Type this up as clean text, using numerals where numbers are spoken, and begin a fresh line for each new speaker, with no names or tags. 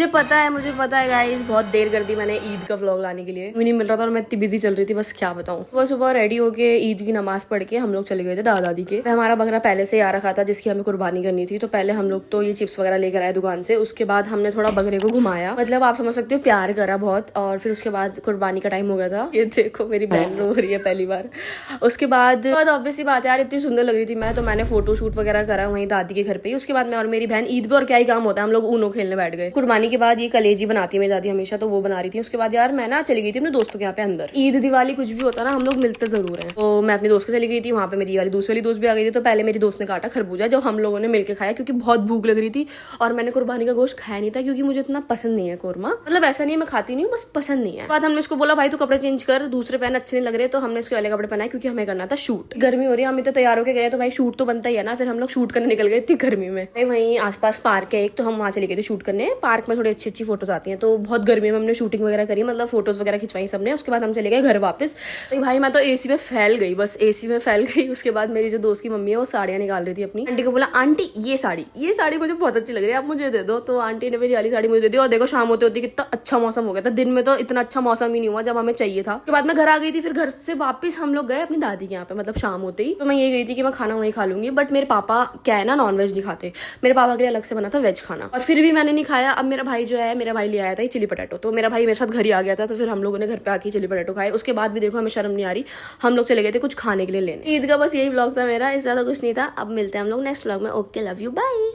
मुझे पता है गाइस, बहुत देर कर दी मैंने ईद का व्लॉग लाने के लिए, नहीं मिल रहा था और मैं इतनी बिजी चल रही थी, बस क्या बताऊं। सुबह सुबह रेडी होके ईद की नमाज पढ़ के हम लोग चले गए थे दादा दादी के। हमारा बकरा पहले से ही आ रखा था जिसकी हमें कुर्बानी करनी थी, तो पहले हम लोग तो ये चिप्स वगैरह लेकर आए दुकान से। उसके बाद हमने थोड़ा बकरे को घुमाया, मतलब आप समझ सकते हो प्यार करा बहुत। और फिर उसके बाद कुर्बानी का टाइम हो गया था। ये देखो मेरी बहन रो रही है पहली बार। उसके बाद ऑब्वियसली बात है यार, इतनी सुंदर लग रही थी मैं, तो मैंने फोटो शूट वगैरह करा वहीं दादी के घर पे ही। उसके बाद मैं और मेरी बहन ईद पे, और क्या ही काम होता है, हम लोग ऊनो खेलने बैठ गए। कुर्बानी के बाद ये कलेजी बनाती है मेरी दादी हमेशा, तो वो बना रही थी। उसके बाद यार मैं ना चली गई थी अपने दोस्तों के यहाँ पे अंदर। ईद दिवाली कुछ भी होता है ना, हम लोग मिलते जरूर हैं। तो मैं अपनी दोस्त को चली गई थी, वहाँ पे मेरी वाली दूसरी दोस्त भी आ गई थी। तो पहले मेरी दोस्त ने काटा खरबूजा, जो हम लोगों ने मिलकर खाया क्योंकि बहुत भूख लग रही थी। और मैंने कुर्बानी का गोश्त खाया नहीं था क्योंकि मुझे इतना पसंद नहीं है कोरमा, मतलब ऐसा नहीं है मैं खाती नहीं हूँ, बस पसंद नहीं है। बाद हमने उसको बोला भाई तू कपड़े चेंज कर, दूसरे पहन अच्छे नहीं लग रहे, तो हमने उसके वाले कपड़े पहनाए क्योंकि हमें करना था शूट। गर्मी हो रही है, हम इतने तैयार होकर गए तो भाई शूट तो बनता ही है ना। फिर हम लोग शूट करने निकल गए इतनी गर्मी में। वहीं आसपास पार्क है एक, तो हम वहाँ चले गए थे शूट करने। पार्क में थोड़ी अच्छी अच्छी फोटोज आती हैं, तो बहुत गर्मी में हमने शूटिंग वगैरह करी, मतलब फोटोज वगैरह खिंचवाई सबने। उसके बाद हम चले गए घर वापस। भाई मैं तो एसी में फैल गई, बस एसी में फैल गई। उसके बाद मेरी जो दोस्त की मम्मी है वो साड़ियाँ निकाल रही थी अपनी। आंटी को बोला आंटी ये साड़ी मुझे बहुत अच्छी लग रही है, आप मुझे दे दो। तो आंटी ने मेरी वाली साड़ी मुझे दे दी। और देखो शाम होते होती कितना अच्छा मौसम हो गया था। दिन में तो इतना अच्छा मौसम ही नहीं हुआ जब हमें चाहिए था। उसके बाद मैं घर आ गई थी, फिर घर से वापस हम लोग गए अपनी दादी के यहाँ पे, मतलब शाम होते ही। तो मैं ये गई थी कि मैं खाना वहीं खा लूंगी, बट मेरे पापा क्या है ना नॉन वेज नहीं खाते। मेरे पापा के लिए अलग से बना था वेज खाना, और फिर भी मैंने नहीं खाया। अब मेरा भाई जो है, मेरा भाई ले आया था चिली पटेटो, तो मेरा भाई मेरे साथ घर ही आ गया था। तो फिर हम लोगों ने घर पे आके चिली पटेटो खाए। उसके बाद भी देखो हमें शर्म नहीं आ रही, हम लोग चले गए थे कुछ खाने के लिए लेने। ईद का बस यही व्लॉग था मेरा, इससे ज्यादा कुछ नहीं था। अब मिलते हैं हम लोग नेक्स्ट व्लॉग में। Okay, love you, bye.